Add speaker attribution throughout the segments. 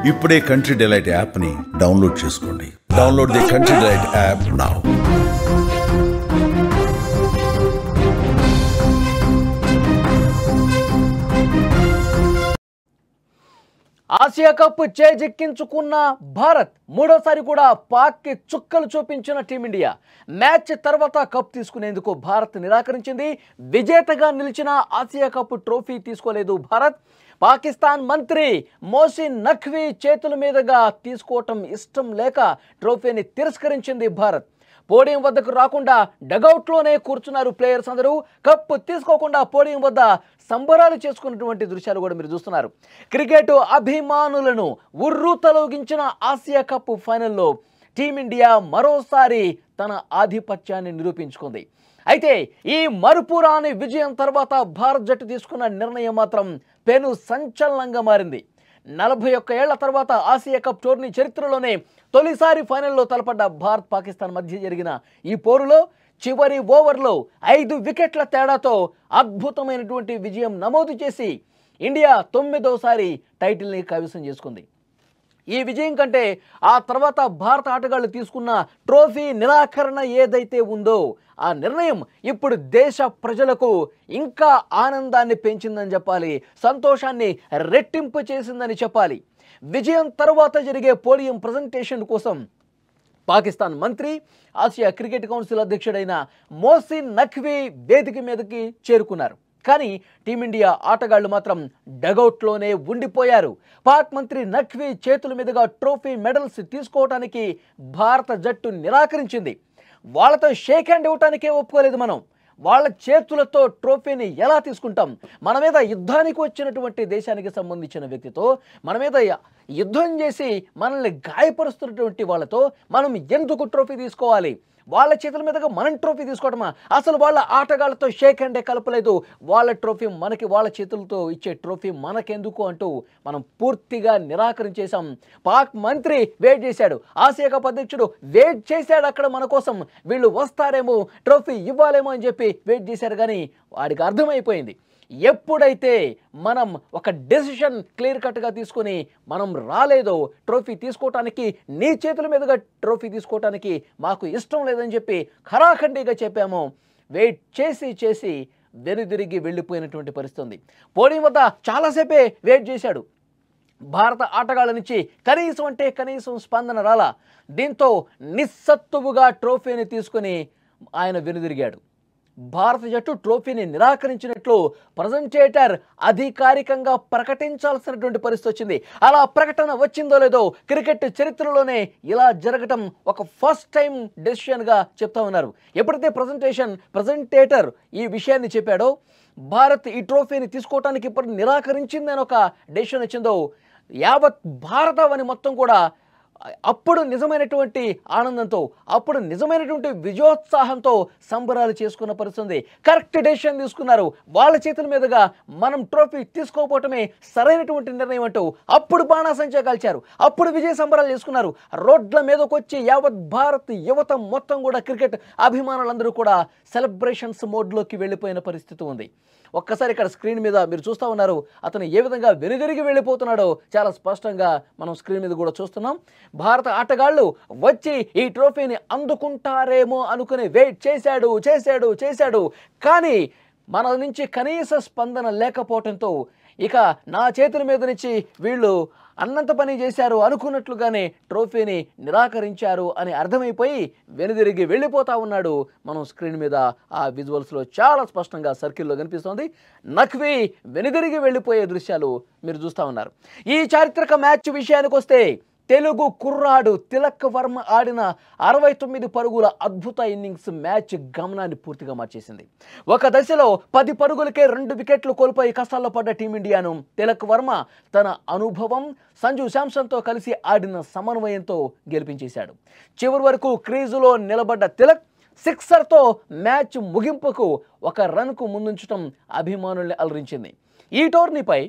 Speaker 1: ఇప్పుడే Country Delight యాప్ని download చేసుకోండి. Download the Country Delight app now.
Speaker 2: Asia cup చేజిక్కించుకున్న భారత్ మూడోసారి కూడా పాక్కి చుక్కలు చూపించిన టీమిండియా. మ్యాచ్ తర్వాత కప్ తీసుకునేందుకు భారత్ నిరాకరించింది. విజేతగా నిలిచిన ఆసియా కప్ ట్రోఫీ తీసుకోలేదు భారత్. పాకిస్తాన్ మంత్రి మోసిన్ నఖ్వీ చేతుల మీదుగా తీసుకోవటం ఇష్టం లేక ట్రోఫీని తిరస్కరించింది భారత్. పోడియం వద్దకు రాకుండా డగౌట్లోనే కూర్చున్నారు ప్లేయర్స్ అందరూ. కప్పు తీసుకోకుండా పోడియం వద్ద సంబరాలు చేసుకున్నటువంటి దృశ్యాలు కూడా మీరు చూస్తున్నారు. క్రికెట్ అభిమానులను ఉర్రూతలొగించిన ఆసియా కప్ ఫైనల్లో టీమిండియా మరోసారి తన ఆధిపత్యాన్ని నిరూపించుకుంది. అయితే ఈ మరుపురాని విజయం తర్వాత భారత్ జట్టు తీసుకున్న నిర్ణయం మాత్రం పెను సంచలనంగా మారింది. 41 ఏళ్ల తర్వాత ఆసియా కప్ టోర్నీ చరిత్రలోనే తొలిసారి ఫైనల్లో తలపడ్డ భారత్ పాకిస్తాన్ మధ్య జరిగిన ఈ పోరులో చివరి ఓవర్లో 5 వికెట్ల తేడాతో అద్భుతమైనటువంటి విజయం నమోదు చేసి ఇండియా 9వసారి టైటిల్ని కైవసం చేసుకుంది. ఈ విజయం కంటే ఆ తర్వాత భారత ఆటగాళ్లు తీసుకున్న ట్రోఫీ నిరాకరణ ఏదైతే ఉందో ఆ నిర్ణయం ఇప్పుడు దేశ ప్రజలకు ఇంకా ఆనందాన్ని పెంచిందని చెప్పాలి, సంతోషాన్ని రెట్టింపు చేసిందని చెప్పాలి. విజయం తర్వాత జరిగే పోడియం ప్రజెంటేషన్ కోసం పాకిస్తాన్ మంత్రి, ఆసియా క్రికెట్ కౌన్సిల్ అధ్యక్షుడైన మోసిన్ నఖ్వీ వేదిక మీదకి చేరుకున్నారు. కానీ టీమిండియా ఆటగాళ్లు మాత్రం డగౌట్లోనే ఉండిపోయారు. పాక్ మంత్రి నఖ్వీ చేతుల మీదుగా ట్రోఫీ మెడల్స్ తీసుకోవడానికి భారత జట్టు నిరాకరించింది. వాళ్ళతో షేక్ హ్యాండ్ ఇవ్వటానికే ఒప్పుకోలేదు. మనం వాళ్ళ చేతులతో ట్రోఫీని ఎలా తీసుకుంటాం? మన మీద యుద్ధానికి వచ్చినటువంటి దేశానికి సంబంధించిన వ్యక్తితో, మన మీద యుద్ధం చేసి మనల్ని గాయపరుస్తున్నటువంటి వాళ్ళతో మనం ఎందుకు ట్రోఫీ తీసుకోవాలి? వాళ్ళ చేతుల మీదుగా మనం ట్రోఫీ తీసుకోవడమా? అసలు వాళ్ళ ఆటగాళ్లతో షేక్ హ్యాండే కలపలేదు. వాళ్ళ ట్రోఫీ మనకి, వాళ్ళ చేతులతో ఇచ్చే ట్రోఫీ మనకెందుకు అంటూ మనం పూర్తిగా నిరాకరించేశాం. పాక్ మంత్రి వెయిట్ చేశాడు, ఆసియా కప్ అధ్యక్షుడు వెయిట్ చేశాడు అక్కడ మన కోసం. వీళ్ళు వస్తారేమో, ట్రోఫీ ఇవ్వాలేమో అని చెప్పి వెయిట్ చేశారు. కానీ వాడికి అర్థమైపోయింది, ఎప్పుడైతే మనం ఒక డెసిషన్ క్లియర్ కట్గా తీసుకొని మనం రాలేదో, ట్రోఫీ తీసుకోవటానికి, నీ చేతుల మీదుగా ట్రోఫీ తీసుకోవటానికి మాకు ఇష్టం లేదని చెప్పి ఖరాఖండిగా చెప్పామో, వెయిట్ చేసి చేసి వెనుదిరిగి వెళ్ళిపోయినటువంటి పరిస్థితి ఉంది. పోడియం వద్ద చాలాసేపే వెయిట్ చేశాడు. భారత ఆటగాళ్ళ నుంచి కనీసం అంటే కనీసం స్పందన రాలా. దీంతో నిస్సత్తువుగా ట్రోఫీని తీసుకొని ఆయన వెనుదిరిగాడు. భారత జట్టు ట్రోఫీని నిరాకరించినట్లు ప్రజెంటేటర్ అధికారికంగా ప్రకటించాల్సినటువంటి పరిస్థితి వచ్చింది. అలా ప్రకటన వచ్చిందో లేదో క్రికెట్ చరిత్రలోనే ఇలా జరగటం ఒక ఫస్ట్ టైం డెసిషన్గా చెప్తా ఉన్నారు. ఎప్పుడైతే ప్రజెంటేటర్ ఈ విషయాన్ని చెప్పాడో, భారత్ ఈ ట్రోఫీని తీసుకోవటానికి ఇప్పుడు నిరాకరించిందని ఒక డెసిషన్ వచ్చిందో, యావత్ భారతావని మొత్తం కూడా అప్పుడు నిజమైనటువంటి ఆనందంతో, అప్పుడు నిజమైనటువంటి విజయోత్సాహంతో సంబరాలు చేసుకున్న పరిస్థితి. కరెక్ట్ డెసిషన్ తీసుకున్నారు. వాళ్ళ చేతుల మీదుగా మనం ట్రోఫీ తీసుకోకపోవటమే సరైనటువంటి నిర్ణయం అంటూ అప్పుడు బాణాసంచా కాల్చారు. అప్పుడు విజయ సంబరాలు చేసుకున్నారు. రోడ్ల మీదకి వచ్చి యావత్ భారత్ యువత మొత్తం కూడా, క్రికెట్ అభిమానులందరూ కూడా సెలబ్రేషన్స్ మోడ్లోకి వెళ్ళిపోయిన పరిస్థితి ఉంది. ఒక్కసారి ఇక్కడ స్క్రీన్ మీద మీరు చూస్తూ ఉన్నారు, అతను ఏ విధంగా వెనుదిరిగి వెళ్ళిపోతున్నాడో చాలా స్పష్టంగా మనం స్క్రీన్ మీద కూడా చూస్తున్నాం. భారత ఆటగాళ్లు వచ్చి ఈ ట్రోఫీని అందుకుంటారేమో అనుకుని వెయిట్ చేశాడు. కానీ మన నుంచి కనీస స్పందన లేకపోవడంతో ఇక నా చేతుల మీద నుంచి వీళ్ళు అన్నంత పని చేశారు అనుకున్నట్లుగానే ట్రోఫీని నిరాకరించారు అని అర్థమైపోయి వెనుదిరిగి వెళ్ళిపోతా ఉన్నాడు. మనం స్క్రీన్ మీద ఆ విజువల్స్లో చాలా స్పష్టంగా సర్కిల్లో కనిపిస్తోంది. నఖ్వీ వెనుదిరిగి వెళ్ళిపోయే దృశ్యాలు మీరు చూస్తూ ఉన్నారు. ఈ చారిత్రక మ్యాచ్ విషయానికి వస్తే, తెలుగు కుర్రాడు తిలక్ వర్మ ఆడిన 69 పరుగుల అద్భుత ఇన్నింగ్స్ మ్యాచ్ గమనాన్ని పూర్తిగా మార్చేసింది. ఒక దశలో 10 పరుగులకే 2 వికెట్లు కోల్పోయి కష్టాల్లో పడ్డ టీమిండియాను తిలక్ వర్మ తన అనుభవం, సంజు శాంసన్తో కలిసి ఆడిన సమన్వయంతో గెలిపించేశాడు. చివరి వరకు క్రీజులో నిలబడ్డ తిలక్ సిక్సర్తో మ్యాచ్ ముగింపుకు 1 రన్కు ముందుంచడం అభిమానుల్ని అలరించింది. ఈ టోర్నీపై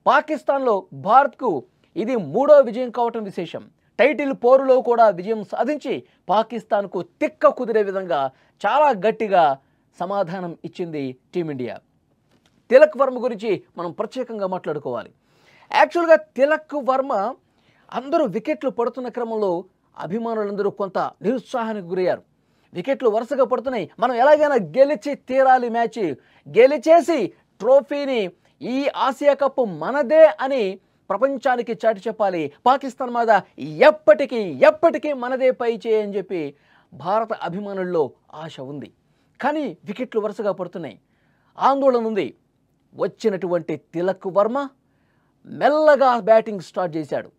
Speaker 2: పాకిస్తాన్లో భారత్కు ఇది 3వ విజయం కావటం విశేషం. టైటిల్ పోరులో కూడా విజయం సాధించి పాకిస్తాన్కు తిక్క కుదిరే విధంగా చాలా గట్టిగా సమాధానం ఇచ్చింది టీమిండియా. తిలక్ వర్మ గురించి మనం ప్రత్యేకంగా మాట్లాడుకోవాలి. యాక్చువల్గా తిలక్ వర్మ అందరూ వికెట్లు పడుతున్న క్రమంలో అభిమానులందరూ కొంత నిరుత్సాహానికి గురయ్యారు. వికెట్లు వరుసగా పడుతున్నాయి, మనం ఎలాగైనా గెలిచి తీరాలి, మ్యాచ్ గెలిచేసి ట్రోఫీని, ఈ ఆసియా కప్ మనదే అని ప్రపంచానికి చాటి చెప్పాలి, పాకిస్తాన్ మీద ఎప్పటికీ మనదే పై చేయని చెప్పి భారత అభిమానుల్లో ఆశ ఉంది. కానీ వికెట్లు వరుసగా పడుతున్నాయి, ఆందోళన ఉంది. వచ్చినటువంటి తిలక్ వర్మ మెల్లగా బ్యాటింగ్ స్టార్ట్ చేశాడు.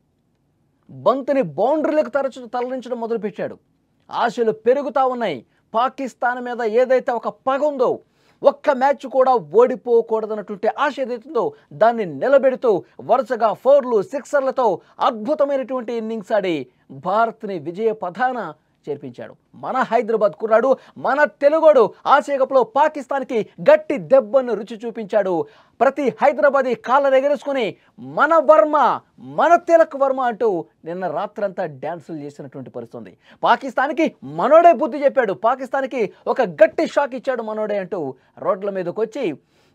Speaker 2: బంతిని బౌండరీలకు తరలించడం మొదలుపెట్టాడు. ఆశలు పెరుగుతూ ఉన్నాయి. పాకిస్తాన్ మీద ఏదైతే ఒక పగ ఉందో, ఒక్క మ్యాచ్ కూడా ఓడిపోకూడదన్నటువంటి ఆశ ఏదైతుందో దాన్ని నిలబెడుతూ వరుసగా 4లు 6ర్లతో అద్భుతమైనటువంటి ఇన్నింగ్స్ ఆడి భారత్ని విజయ పథాన చేర్పించాడు. మన హైదరాబాద్ కుర్రాడు, మన తెలుగోడు ఆసియా కప్లో పాకిస్తాన్కి గట్టి దెబ్బను రుచి చూపించాడు. ప్రతి హైదరాబాదీ కాళ్ళ ఎగరేసుకుని మన వర్మ, మన తిలక్ వర్మ అంటూ నిన్న రాత్రంతా డ్యాన్సులు చేసినటువంటి పరిస్థితి. పాకిస్తాన్కి మనోడే బుద్ధి చెప్పాడు, పాకిస్తాన్కి ఒక గట్టి షాక్ ఇచ్చాడు మనోడే అంటూ రోడ్ల మీదకి వచ్చి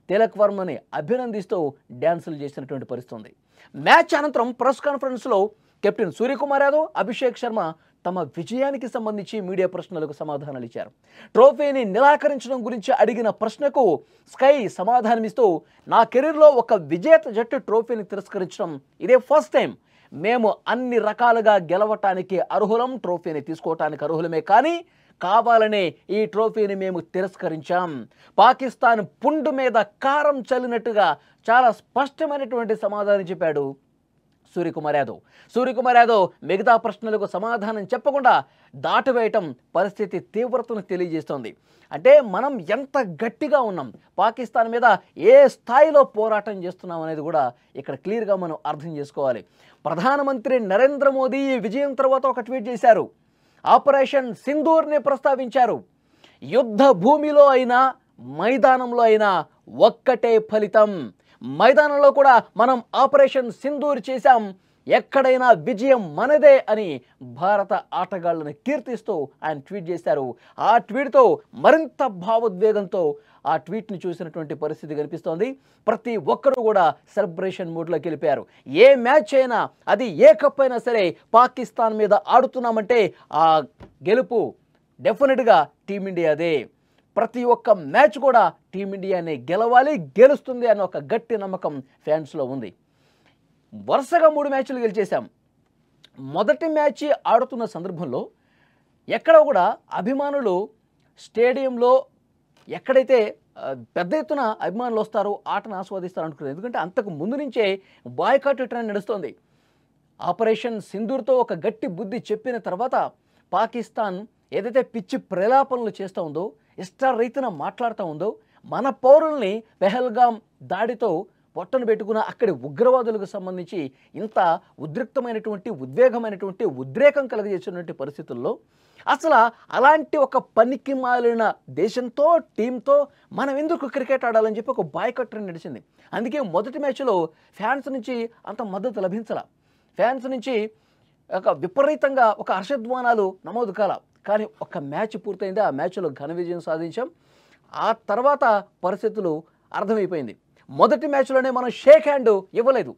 Speaker 2: తిలక్ వర్మని అభినందిస్తూ డ్యాన్సులు చేసినటువంటి పరిస్థితి. మ్యాచ్ అనంతరం ప్రెస్ కాన్ఫరెన్స్లో కెప్టెన్ సూర్యకుమార్ యాదవ్, అభిషేక్ శర్మ తమ విజయానికి సంబంధించి మీడియా ప్రశ్నలకు సమాధానాలు ఇచ్చారు. ట్రోఫీని నిరాకరించడం గురించి అడిగిన ప్రశ్నకు స్కై సమాధానమిస్తూ, నా కెరీర్లో ఒక విజేత జట్టు ట్రోఫీని తిరస్కరించడం ఇదే ఫస్ట్ టైం. మేము అన్ని రకాలుగా గెలవటానికి అర్హులం, ట్రోఫీని తీసుకోవటానికి అర్హులమే, కానీ కావాలనే ఈ ట్రోఫీని మేము తిరస్కరించాం. పాకిస్తాన్ పుండు మీద కారం చల్లినట్టుగా చాలా స్పష్టమైనటువంటి సమాధానం చెప్పాడు సూర్యకుమార్ యాదవ్ మిగతా ప్రశ్నలకు సమాధానం చెప్పకుండా దాటవేయటం పరిస్థితి తీవ్రతను తెలియజేస్తోంది. అంటే మనం ఎంత గట్టిగా ఉన్నాం, పాకిస్తాన్ మీద ఏ స్థాయిలో పోరాటం చేస్తున్నాం అనేది కూడా ఇక్కడ క్లియర్గా మనం అర్థం చేసుకోవాలి. ప్రధానమంత్రి నరేంద్ర మోదీ ఈ విజయం తర్వాత ఒక ట్వీట్ చేశారు. ఆపరేషన్ సింధూర్ని ప్రస్తావించారు. యుద్ధ భూమిలో అయినా మైదానంలో అయినా ఒక్కటే ఫలితం. మైదానంలో కూడా మనం ఆపరేషన్ సింధూర్ చేశాం, ఎక్కడైనా విజయం మనదే అని భారత ఆటగాళ్లను కీర్తిస్తూ ఆయన ట్వీట్ చేశారు. ఆ ట్వీట్తో మరింత భావోద్వేగంతో ఆ ట్వీట్ని చూసినటువంటి పరిస్థితి కనిపిస్తోంది. ప్రతి ఒక్కరూ కూడా సెలబ్రేషన్ మూడ్లోకి వెళ్ళిపోయారు. ఏ మ్యాచ్ అయినా, అది ఏ కప్ అయినా సరే, పాకిస్తాన్ మీద ఆడుతున్నామంటే ఆ గెలుపు డెఫినెట్గా టీమిండియాదే. ప్రతి ఒక్క మ్యాచ్ కూడా టీమిండియానే గెలవాలి, గెలుస్తుంది అన్న ఒక గట్టి నమ్మకం ఫ్యాన్స్లో ఉంది. వరుసగా 3 మ్యాచ్లు గెలిచేశాం. మొదటి మ్యాచ్ ఆడుతున్న సందర్భంలో ఎక్కడ కూడా అభిమానులు స్టేడియంలో ఎక్కడైతే పెద్ద ఎత్తున అభిమానులు వస్తారు, ఆటను ఆస్వాదిస్తారు అనుకున్నారు. ఎందుకంటే అంతకు ముందు నుంచే బాయ్కాట్ ట్రెండ్ నడుస్తుంది. ఆపరేషన్ సింధూర్తో ఒక గట్టి బుద్ధి చెప్పిన తర్వాత పాకిస్తాన్ ఏదైతే పిచ్చి ప్రలాపనలు చేస్తూ ఉందో, ఇష్టారీతిన మాట్లాడుతూ ఉందో, మన పౌరుల్ని పెహల్గాం దాడితో పొట్టను పెట్టుకున్న అక్కడి ఉగ్రవాదులకు సంబంధించి ఇంత ఉద్రిక్తమైనటువంటి ఉద్వేగమైనటువంటి ఉద్రేకం కలిగజేసినటువంటి పరిస్థితుల్లో అసలు అలాంటి ఒక పనికి మాలిన దేశంతో, టీంతో మనం ఎందుకు క్రికెట్ ఆడాలని చెప్పి ఒక బాయ్కాట్ ట్రెండ్ నడిచింది. అందుకే మొదటి మ్యాచ్లో ఫ్యాన్స్ నుంచి అంత మద్దతు లభించాల, ఫ్యాన్స్ నుంచి ఒక విపరీతంగా ఒక హర్షధ్వానాలు నమోదు కాల. కానీ ఒక మ్యాచ్ పూర్తయింది, ఆ మ్యాచ్లో ఘన విజయం సాధించాం. ఆ తర్వాత పరిస్థితులు అర్థమైపోయింది. మొదటి మ్యాచ్లోనే మనం షేక్ హ్యాండ్ ఇవ్వలేదు.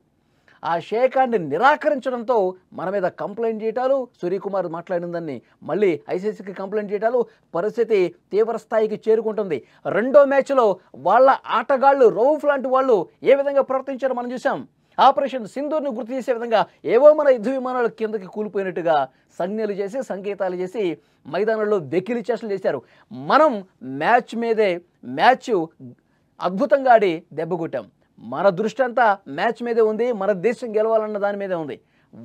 Speaker 2: ఆ షేక్ హ్యాండ్ నిరాకరించడంతో మన మీద కంప్లైంట్ చేయటాలు, సూర్యకుమార్ మాట్లాడిన దాన్ని మళ్ళీ ఐసీసీకి కంప్లైంట్ చేయటాలు, పరిస్థితి తీవ్ర స్థాయికి చేరుకుంటుంది. రెండో మ్యాచ్లో వాళ్ళ ఆటగాళ్ళు, రౌఫ్ లాంటి వాళ్ళు ఏ విధంగా ప్రవర్తించారో మనం చూసాం. ఆపరేషన్ సింధూర్ను గుర్తు చేసే విధంగా ఏవో మన యుద్ధ విమానాలు కిందకి కూలిపోయినట్టుగా సంజ్ఞలు చేసి, సంకేతాలు చేసి మైదానంలో వెకిలి చేష్టలు చేశారు. మనం మ్యాచ్ అద్భుతంగా ఆడి దెబ్బ కొట్టాం. మన దృష్టి అంతా మ్యాచ్ మీదే ఉంది, మన దేశం గెలవాలన్న దాని మీదే ఉంది.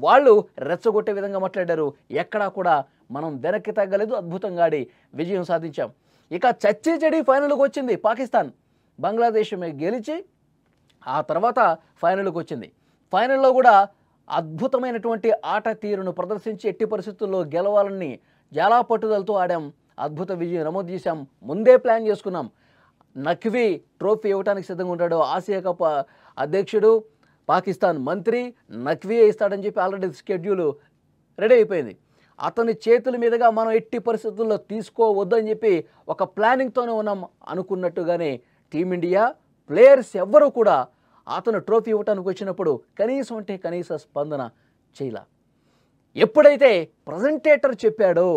Speaker 2: వాళ్ళు రెచ్చగొట్టే విధంగా మాట్లాడారు. ఎక్కడా కూడా మనం వెనక్కి తగ్గలేదు, అద్భుతంగా ఆడి విజయం సాధించాం. ఇక చచ్చి చెడి ఫైనల్కి వచ్చింది పాకిస్తాన్. బంగ్లాదేశ్ గెలిచి ఆ తర్వాత ఫైనల్కి వచ్చింది. ఫైనల్లో కూడా అద్భుతమైనటువంటి ఆట తీరును ప్రదర్శించి ఎట్టి పరిస్థితుల్లో గెలవాలని చాలా పట్టుదలతో ఆడాం. అద్భుత విజయం నమోదు చేశాం. ముందే ప్లాన్ చేసుకున్నాం. నఖ్వీ ట్రోఫీ ఇవ్వడానికి సిద్ధంగా ఉంటాడు. ఆసియా కప్ అధ్యక్షుడు, పాకిస్తాన్ మంత్రి నఖ్వీ ఇస్తాడని చెప్పి ఆల్రెడీ షెడ్యూల్ రెడీ అయిపోయింది. అతని చేతుల మీదుగా మనం ఎట్టి పరిస్థితుల్లో తీసుకోవద్దని చెప్పి ఒక ప్లానింగ్తోనే ఉన్నాం. అనుకున్నట్టుగానే టీమిండియా ప్లేయర్స్ ఎవ్వరూ కూడా అతను ట్రోఫీ ఇవ్వడానికి వచ్చినప్పుడు కనీసం స్పందన చేయలే. ఎప్పుడైతే ప్రజెంటేటర్ చెప్పాడో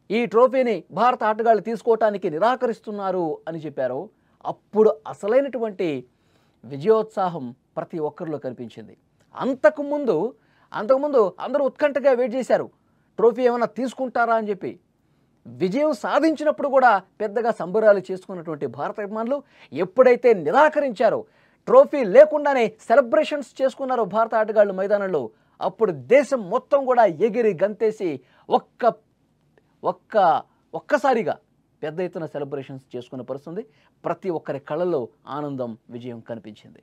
Speaker 2: ఈ ట్రోఫీని భారత ఆటగాళ్ళు తీసుకోవటానికి నిరాకరిస్తున్నారు అని చెప్పారో అప్పుడు అసలైనటువంటి విజయోత్సాహం ప్రతి ఒక్కరిలో కనిపించింది. అంతకుముందు అందరూ ఉత్కంఠగా వెయిట్ చేశారు, ట్రోఫీ ఏమైనా తీసుకుంటారా అని చెప్పి. విజయం సాధించినప్పుడు కూడా పెద్దగా సంబరాలు చేసుకున్నటువంటి భారత అభిమానులు ఎప్పుడైతే నిరాకరించారో, ట్రోఫీ లేకుండానే సెలబ్రేషన్స్ చేసుకున్నారో భారత ఆటగాళ్ళు మైదానంలో, అప్పుడు దేశం మొత్తం కూడా ఎగిరి గంతేసి ఒక్కసారిగా పెద్ద ఎత్తున సెలబ్రేషన్స్ చేసుకునే పరిస్థితుంది. ప్రతి ఒక్కరి కళ్ళల్లో ఆనందం, విజయం కనిపించింది.